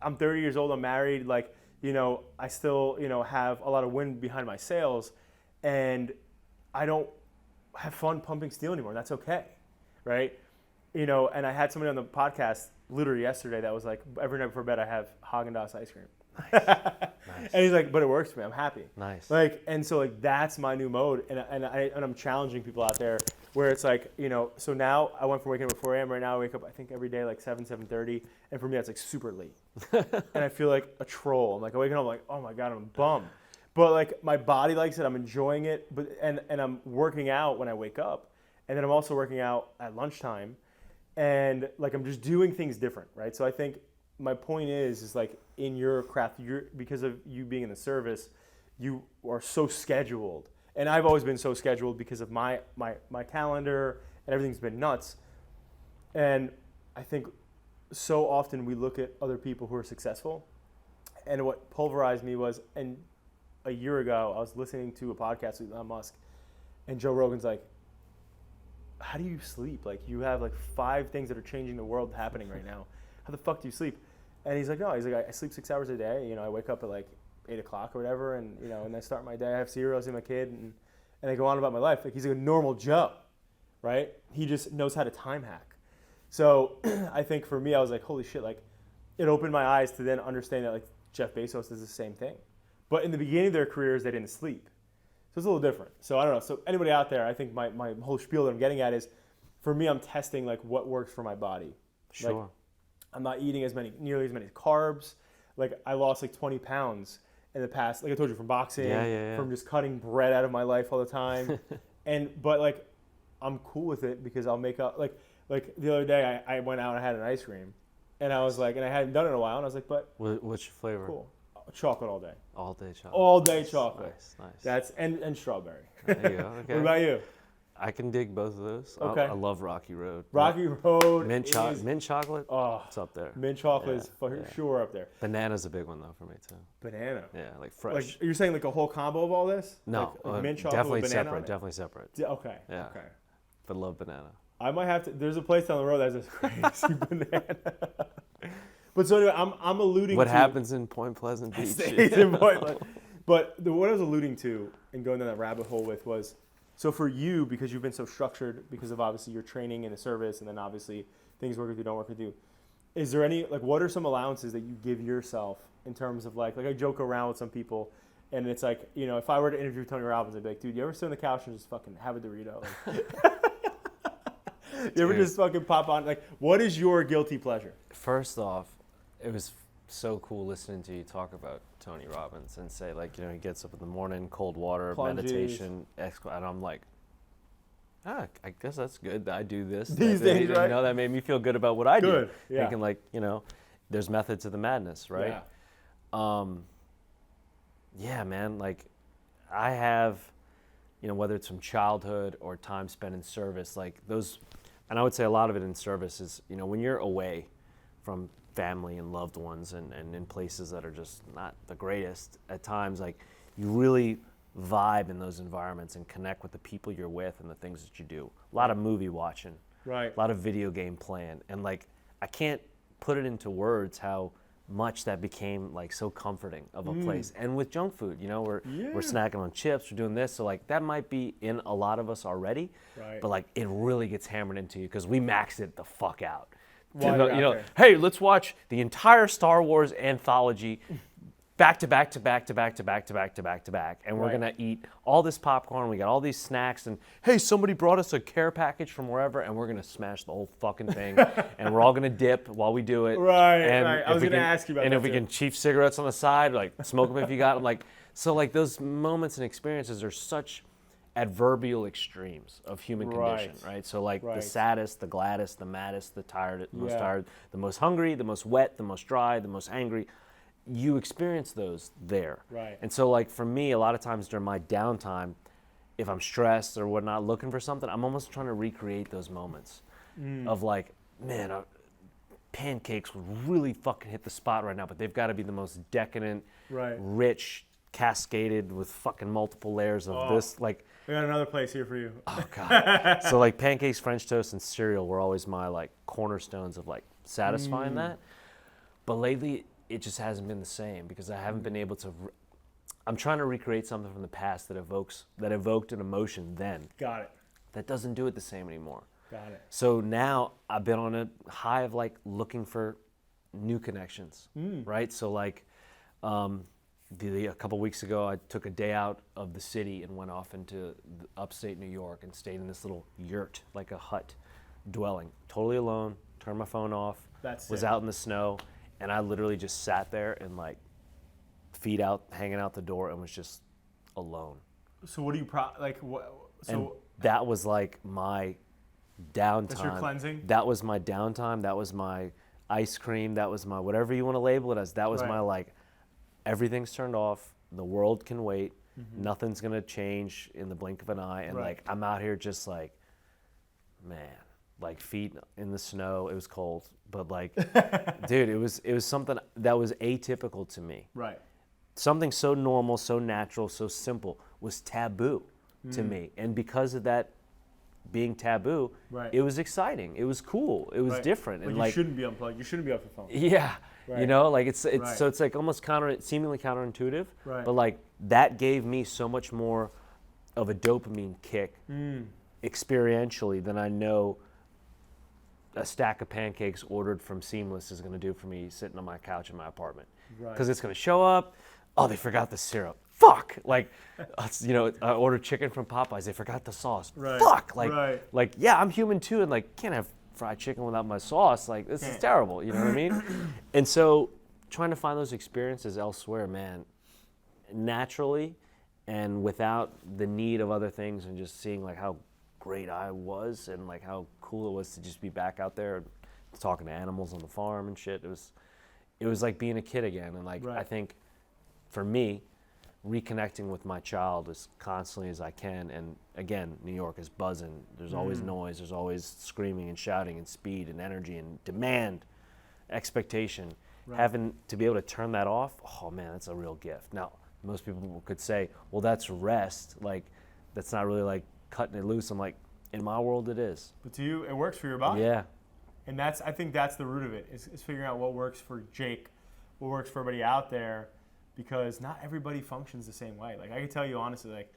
I'm 30 years old. I'm married. Like I still have a lot of wind behind my sails, and I don't have fun pumping steel anymore. That's okay, right? And I had somebody on the podcast literally yesterday that was like, every night before bed I have Haagen-Dazs ice cream. Nice. And he's like, but it works for me. I'm happy. Nice. And so that's my new mode, and I'm challenging people out there where it's like, so now I went from waking up at 4 a.m. Right now I wake up I think every day like 7:30, and for me that's like super late, and I feel like a troll. I'm like waking up, I'm like, oh my god, I'm bummed. But like my body likes it. I'm enjoying it. But and I'm working out when I wake up, and then I'm also working out at lunchtime, and like I'm just doing things different, right? So I think my point is like in your craft, because of you being in the service, you are so scheduled, and I've always been so scheduled because of my calendar, and everything's been nuts. And I think so often we look at other people who are successful, and what pulverized me was, and a year ago I was listening to a podcast with Elon Musk, and Joe Rogan's like, how do you sleep? Like you have like 5 things that are changing the world happening right now. How the fuck do you sleep? And he's like, no, I sleep 6 hours a day. I wake up at like 8 o'clock or whatever, and and I start my day. I have cereal, I see my kid, and I go on about my life. Like he's like a normal Joe, right? He just knows how to time hack. So I think for me, I was like, holy shit, like it opened my eyes to then understand that like Jeff Bezos does the same thing. But in the beginning of their careers, they didn't sleep. So it's a little different. So I don't know. So anybody out there, I think my whole spiel that I'm getting at is, for me, I'm testing like what works for my body. Sure. Like, I'm not eating nearly as many carbs. Like I lost like 20 pounds in the past, like I told you, from boxing, from just cutting bread out of my life all the time. But like, I'm cool with it because I'll make up, like the other day I went out and I had an ice cream, and I was like, and I hadn't done it in a while, and I was like, but what's your flavor? Cool. Chocolate all day. All day chocolate. All day chocolate. Nice. That's and strawberry. There you go. Okay. What about you? I can dig both of those. Okay. I love Rocky Road. Rocky Road. Mint chocolate. Oh, it's up there. Mint chocolate is for sure up there. Banana's a big one though for me too. Banana. Yeah, like fresh. Like you're saying like a whole combo of all this? No, like mint chocolate definitely with banana separate. on it? Definitely separate. Okay. Yeah. Okay. But love banana. I might have to. There's a place down the road that has this crazy banana. But so anyway, I'm alluding what to what happens in Point Pleasant Beach. stays in Point Pleasant. But what I was alluding to and going down that rabbit hole with was, so for you, because you've been so structured, because of obviously your training in the service, and then obviously things work with you, don't work with you. Is there any, like, what are some allowances that you give yourself in terms of like I joke around with some people, and it's like, if I were to interview Tony Robbins, I'd be like, dude, you ever sit on the couch and just fucking have a Dorito? You ever just fucking pop on? Like, what is your guilty pleasure? First off, it was so cool listening to you talk about Tony Robbins and say, like, he gets up in the morning, cold water, Plunges. meditation, and I'm like, I guess that's good that I do this. These days, right? That made me feel good about what I do. Good, yeah. Thinking like, there's method to the madness, right? Yeah. Yeah, man, like I have, whether it's from childhood or time spent in service, like those, and I would say a lot of it in service is, when you're away from family and loved ones and in places that are just not the greatest at times, like you really vibe in those environments and connect with the people you're with and the things that you do. A lot of movie watching, Right. a lot of video game playing, and like I can't put it into words how much that became like so comforting of a place. And with junk food, we're snacking on chips, we're doing this, so like that might be in a lot of us already, Right. but like it really gets hammered into you because we maxed it the fuck out. While you're out there. Hey, let's watch the entire Star Wars anthology back to back to back to back to back to back to back to back, and we're Right. gonna eat all this popcorn. We got all these snacks, and hey, somebody brought us a care package from wherever, and we're gonna smash the whole fucking thing, and we're all gonna dip while we do it. Right, And right. I if was we gonna can- ask you about and that if we too. can cheap cigarettes on the side, like smoke them if you got them, like so. Like those moments and experiences are such adverbial extremes of human condition, Right. right? So like the Right. saddest, the gladdest, the maddest, the tired, the most Yeah. tired, the most hungry, the most wet, the most dry, the most angry. You experience those there. Right. And so like for me, a lot of times during my downtime, if I'm stressed or whatnot, looking for something, I'm almost trying to recreate those moments of like, man, pancakes would really fucking hit the spot right now, but they've got to be the most decadent, Right. rich, cascaded with fucking multiple layers of this. Like, We got another place here for you. oh god. So like pancakes, French toast, and cereal were always my like cornerstones of like satisfying that. But lately, it just hasn't been the same because I haven't been able to. I'm trying to recreate something from the past that evoked an emotion then Got it. that doesn't do it the same anymore. Got it. So now I've been on a high of like looking for new connections, right? So like a couple weeks ago, I took a day out of the city and went off into upstate New York and stayed in this little yurt, like a hut dwelling, totally alone, turned my phone off, That's was sick. out in the snow, and I literally just sat there and like feet out, hanging out the door, and was just alone. So what do you like? What? So And that was like my downtime. That's your cleansing? That was my downtime. That was my ice cream. That was my whatever you want to label it as. That was Right. my like, everything's turned off. The world can wait. Mm-hmm. Nothing's gonna change in the blink of an eye. And Right. like I'm out here just like, man, like feet in the snow. It was cold, but like, dude, it was something that was atypical to me. right. Something so normal, so natural, so simple was taboo to me. And because of that being taboo, Right. it was exciting. It was cool. It was Right. different. Like And you like, shouldn't be unplugged. You shouldn't be off your phone. yeah, you Right. know, like it's Right. so it's like almost seemingly counterintuitive, Right. but like that gave me so much more of a dopamine kick Mm. experientially than I know a stack of pancakes ordered from Seamless is going to do for me sitting on my couch in my apartment. Right. Because it's going to show up, oh, they forgot the syrup. Fuck! Like, I ordered chicken from Popeyes. They forgot the sauce. Right. Fuck! Like, Right. like, yeah, I'm human too, and like, can't have fried chicken without my sauce. Like, this is Can't. terrible. You know what I mean? And so, trying to find those experiences elsewhere, man, naturally, and without the need of other things, and just seeing like how great I was, and like how cool it was to just be back out there, and talking to animals on the farm and shit. It was like being a kid again, and like Right. I think, for me, reconnecting with my child as constantly as I can. And again, New York is buzzing. There's always noise. There's always screaming and shouting and speed and energy and demand, expectation. Right. Having to be able to turn that off, oh man, that's a real gift. Now, most people could say, well, that's rest. Like, that's not really like cutting it loose. I'm like, in my world, it is. But to you, it works for your body. Yeah. And I think that's the root of it, is figuring out what works for Jake, what works for everybody out there, because not everybody functions the same way. Like I can tell you honestly, like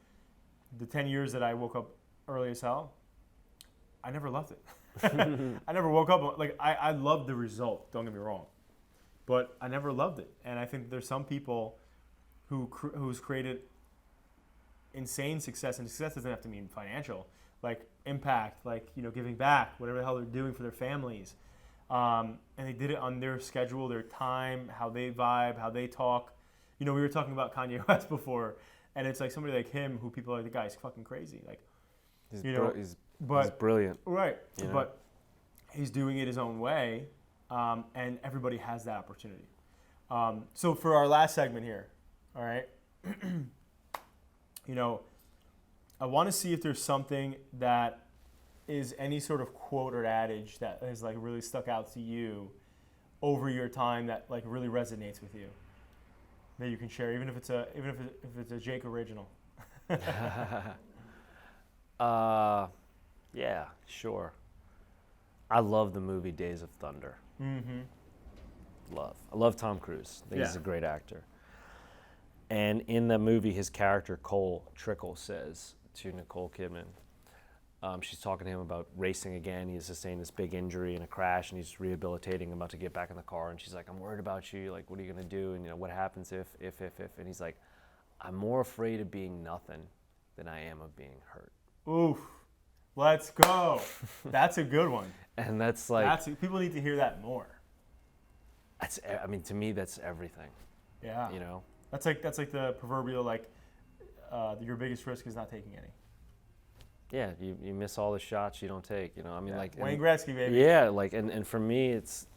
the 10 years that I woke up early as hell, I never loved it. I never woke up, like I loved the result, don't get me wrong, but I never loved it. And I think there's some people who's created insane success, and success doesn't have to mean financial, like impact, like, you know, giving back, whatever the hell they're doing for their families. And they did it on their schedule, their time, how they vibe, how they talk. You know, we were talking about Kanye West before, and it's like somebody like him who people are like, the guy's fucking crazy. Like, He's, You know, he's but brilliant. right, You know? but he's doing it his own way, and everybody has that opportunity. So for our last segment here, all right, you know, I want to see if there's something that is any sort of quote or adage that has like really stuck out to you over your time that like really resonates with you, that you can share, even if it's a Jake original. Yeah, sure. I love the movie Days of Thunder. Mm-hmm. I love Tom Cruise. I think he's Yeah. a great actor. And in the movie, his character Cole Trickle says to Nicole Kidman, she's talking to him about racing again. He has sustained this big injury in a crash, and he's rehabilitating, about to get back in the car. And she's like, "I'm worried about you. Like, what are you gonna do? And you know, what happens if?" And he's like, "I'm more afraid of being nothing than I am of being hurt." Oof. Let's go. That's a good one. And that's like, People need to hear that more. I mean, to me, that's everything. Yeah. You know. That's like the proverbial like your biggest risk is not taking any. yeah, you miss all the shots you don't take. You know, I mean, Yeah. like Wayne Gretzky, baby. Yeah, like and for me, it's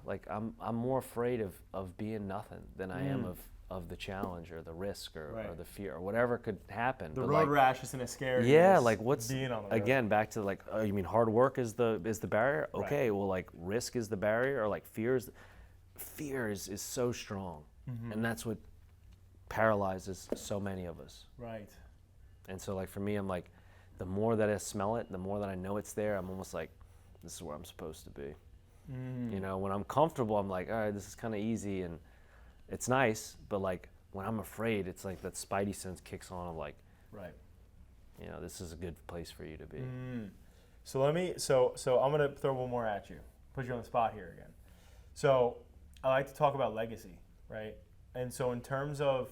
like I'm more afraid of being nothing than I am of the challenge or the risk or Right. the fear or whatever could happen. The But, road like, rash isn't as scary. yeah, as like what's being on the road. again back to like, oh, you mean hard work is the barrier? Right. Okay, well, like risk is the barrier, or like fear is so strong, and that's what paralyzes so many of us. Right. And so, like, for me, I'm like, the more that I smell it, the more that I know it's there, I'm almost like, this is where I'm supposed to be. You know, when I'm comfortable, I'm like, all right, this is kind of easy and it's nice. But, like, when I'm afraid, it's like that spidey sense kicks on of, like, Right. you know, this is a good place for you to be. So I'm gonna throw one more at you, put you on the spot here again. So I like to talk about legacy, right? And so in terms of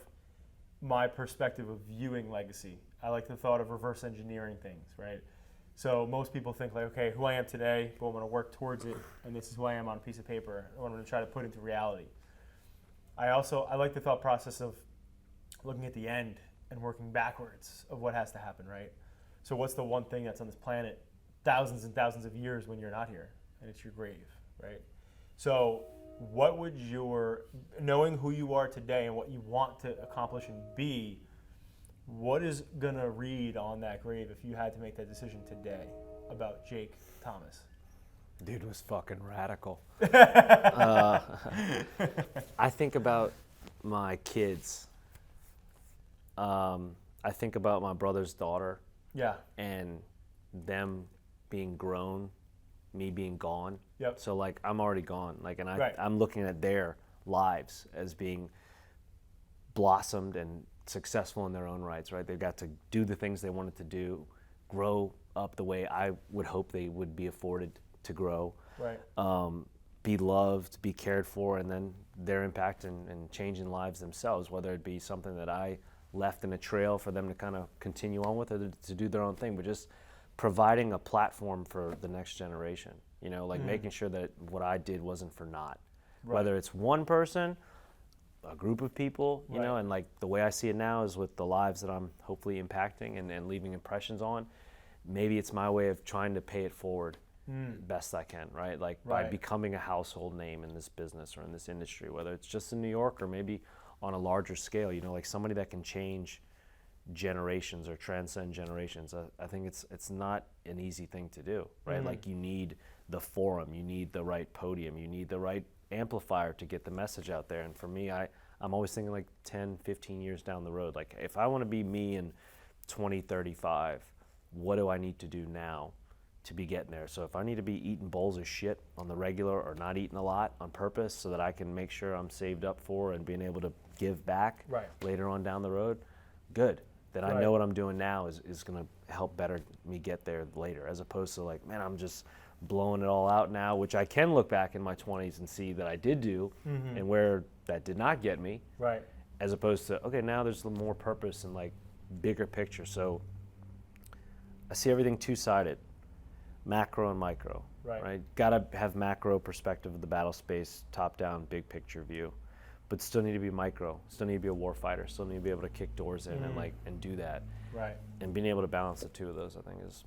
my perspective of viewing legacy, I like the thought of reverse engineering things, right? So most people think like, okay, who I am today, but I'm gonna work towards it, and this is who I am on a piece of paper, and what I'm gonna try to put into reality. I like the thought process of looking at the end and working backwards of what has to happen, right? So what's the one thing that's on this planet thousands and thousands of years when you're not here? And it's your grave, right? So what would knowing who you are today and what you want to accomplish and be, what is gonna read on that grave if you had to make that decision today about Jake Thomas? Dude was fucking radical. I think about my kids. I think about my brother's daughter Yeah. and them being grown, me being gone. Yep. So like I'm already gone. Like, and Right. I'm looking at their lives as being blossomed and successful in their own rights, right? They got to do the things they wanted to do, grow up the way I would hope they would be afforded to grow. Right. Be loved, be cared for, and then their impact and changing lives themselves, whether it be something that I left in a trail for them to kind of continue on with or to do their own thing, but just providing a platform for the next generation, you know, like making sure that what I did wasn't for naught. Right. Whether it's one person, a group of people, you know, Right. and like the way I see it now is with the lives that I'm hopefully impacting and leaving impressions on, maybe it's my way of trying to pay it forward best I can, right? Like by Right. becoming a household name in this business or in this industry, whether it's just in New York or maybe on a larger scale, you know, like somebody that can change generations or transcend generations. I think it's not an easy thing to do, right? Like you need the forum, you need the right podium, you need the right amplifier to get the message out there. And for me, I'm always thinking like 10, 15 years down the road. Like if I want to be me in 2035, what do I need to do now to be getting there? So if I need to be eating bowls of shit on the regular or not eating a lot on purpose so that I can make sure I'm saved up for and being able to give back Right. later on down the road, good. Then I Right. know what I'm doing now is going to help better me get there later, as opposed to like, man, I'm just blowing it all out now, which I can look back in my 20s and see that I did do and where that did not get me, Right. as opposed to, okay, now there's more purpose and like bigger picture. So I see everything two-sided, macro and micro, Right. Gotta have macro perspective of the battle space, top-down, big picture view, but still need to be micro, still need to be a war fighter, still need to be able to kick doors in and do that. Right. And being able to balance the two of those, I think, is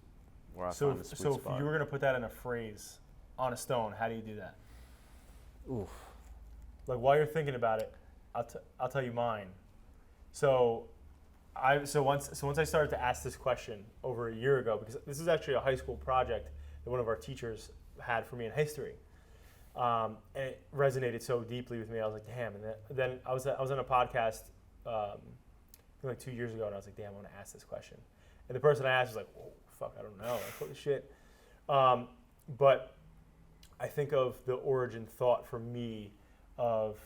where I So find the sweet if spot. you were gonna put that in a phrase on a stone, how do you do that? Oof. Like while you're thinking about it, I'll tell you mine. So once I started to ask this question over a year ago, because this is actually a high school project that one of our teachers had for me in history, and it resonated so deeply with me. I was like, damn. And then I was on a podcast like 2 years ago, and I was like, damn, I want to ask this question. And the person I asked was like, whoa, fuck, I don't know, like holy shit. But I think of the origin thought for me of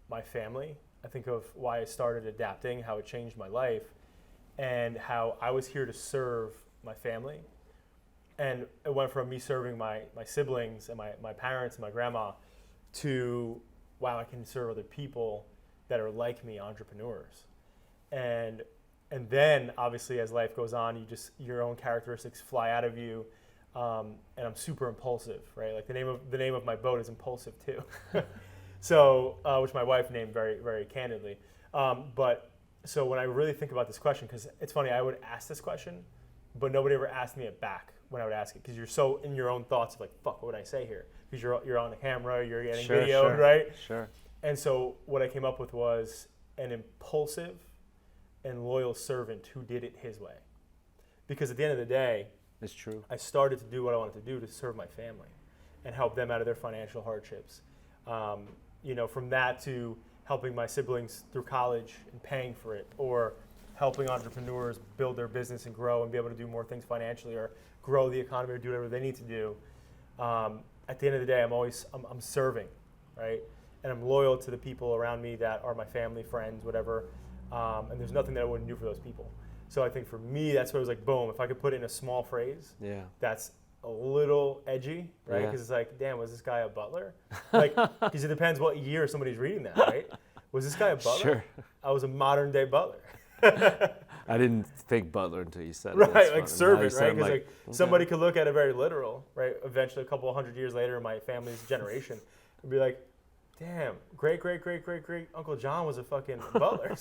my family. I think of why I started adapting, how it changed my life, and how I was here to serve my family. And it went from me serving my siblings and my parents and my grandma to, wow, I can serve other people that are like me, entrepreneurs. And then obviously as life goes on, your own characteristics fly out of you. And I'm super impulsive, right? Like the name of my boat is Impulsive too. So, which my wife named very, very candidly. But so when I really think about this question, because it's funny, I would ask this question but nobody ever asked me it back when I would ask it, because you're so in your own thoughts of like, fuck, what would I say here? Because you're on the camera, you're getting videoed, right? Sure. And so what I came up with was an impulsive and loyal servant who did it his way. Because at the end of the day, It's true. I started to do what I wanted to do to serve my family and help them out of their financial hardships. From that to helping my siblings through college and paying for it, or helping entrepreneurs build their business and grow and be able to do more things financially, or grow the economy, or do whatever they need to do. At the end of the day, I'm serving, right? And I'm loyal to the people around me that are my family, friends, whatever. And there's nothing that I wouldn't do for those people. So I think for me, that's what it was like, boom, if I could put it in a small phrase, that's a little edgy, right? Because it's like, damn, was this guy a butler? Like, because it depends what year somebody's reading that, right? Was this guy a butler? Sure. I was a modern day butler. I didn't think butler until you said it. Right, That's like funny. servant, Now you right? sound Because like, somebody could look at it very literal, right? Eventually, a couple of 100 years later, in my family's generation, and be like, damn, great Uncle John was a fucking butler.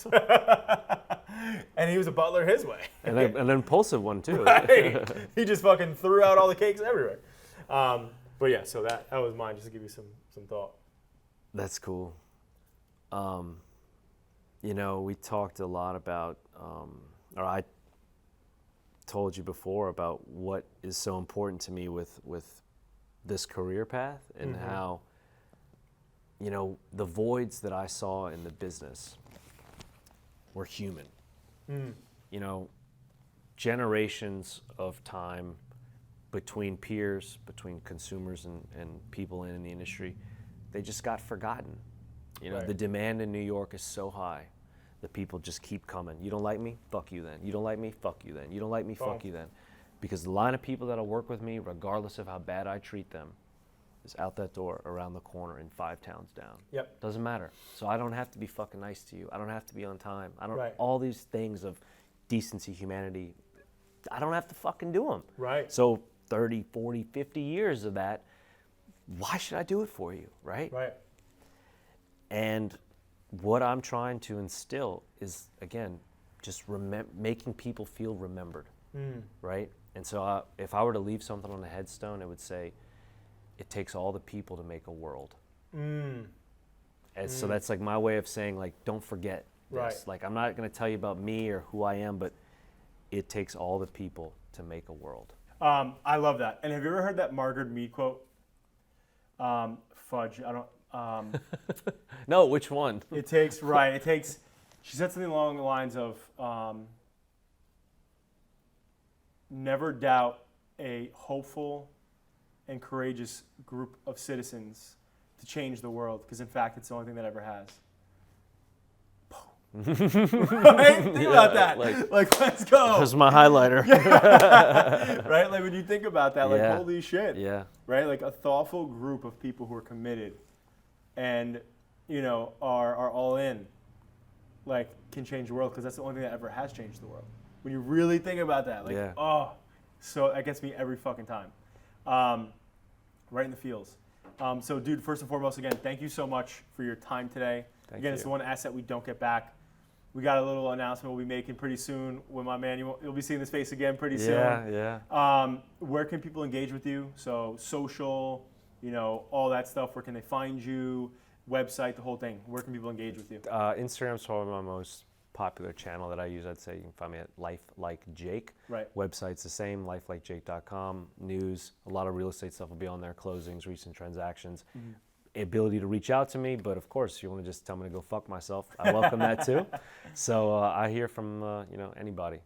And he was a butler his way. and an impulsive one too. Right. He just fucking threw out all the cakes everywhere. But yeah, so that was mine, just to give you some thought. That's cool. We talked a lot about, or I told you before about what is so important to me with this career path, and how, the voids that I saw in the business were human. Generations of time between peers, between consumers and people in the industry, they just got forgotten. Right. The demand in New York is so high that people just keep coming. You don't like me? Fuck you then. You don't like me? Fuck you then. You don't like me? Fuck you then. Because the line of people that'll work with me, regardless of how bad I treat them, is out that door around the corner and 5 towns down. Yep. Doesn't matter. So I don't have to be fucking nice to you. I don't have to be on time. Right. All these things of decency, humanity, I don't have to fucking do them. Right. So 30, 40, 50 years of that, why should I do it for you, right? Right. And what I'm trying to instill is, again, just making people feel remembered, right? And so if I were to leave something on a headstone, it would say, it takes all the people to make a world. And so that's like my way of saying, like, don't forget this. Right. Like, I'm not going to tell you about me or who I am, but it takes all the people to make a world. I love that. And have you ever heard that Margaret Mead quote? Fudge. I don't. No, which one? It takes. She said something along the lines of, never doubt a hopeful and courageous group of citizens to change the world, because in fact, it's the only thing that ever has. Right? Think about that. Like, let's go. That's my highlighter. Right? Like, when you think about that, like, Yeah. holy shit. Yeah. Right? Like, a thoughtful group of people who are committed and, are all in, like, can change the world, because that's the only thing that ever has changed the world. When you really think about that, like, so that gets me every fucking time. Right in the feels. So, dude, first and foremost, again, thank you so much for your time today. Thank It's you. the one asset we don't get back. We got a little announcement we'll be making pretty soon with my man. You'll be seeing his face again pretty soon. Yeah. Where can people engage with you? So social, all that stuff. Where can they find you? Website, the whole thing. Where can people engage with you? Instagram's probably my most popular channel that I use. I'd say you can find me at Life Like Jake. Right. Website's the same, lifelikejake.com. News, a lot of real estate stuff will be on there. Closings, recent transactions. Ability to reach out to me, but of course, if you want to just tell me to go fuck myself, I welcome that too. So I hear from anybody,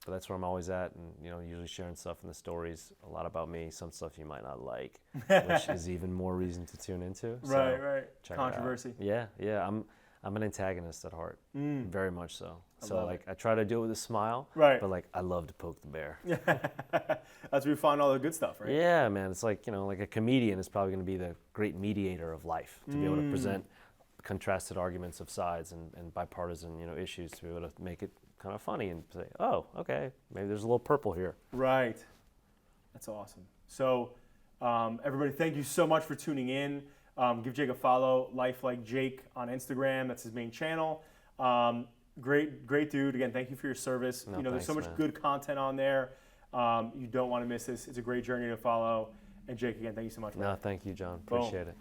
but that's where I'm always at, and usually sharing stuff in the stories, a lot about me, some stuff you might not like, which is even more reason to tune into. So Right. check it out. Controversy. Yeah. I'm an antagonist at heart, very much so. So love it. I try to do it with a smile, Right. but I love to poke the bear. That's where you find all the good stuff, right? Yeah, man. It's like, like a comedian is probably going to be the great mediator of life, to be able to present contrasted arguments of sides and bipartisan, issues, to be able to make it kind of funny and say, oh, okay, maybe there's a little purple here. Right. That's awesome. So, everybody, thank you so much for tuning in. Give Jake a follow, Life Like Jake on Instagram. That's his main channel. Great dude. Again, thank you for your service. No, there's so thanks, much man. good content on there. You don't want to miss this. It's a great journey to follow. And Jake, again, thank you so much. No, thank you, John. Boom. Appreciate it.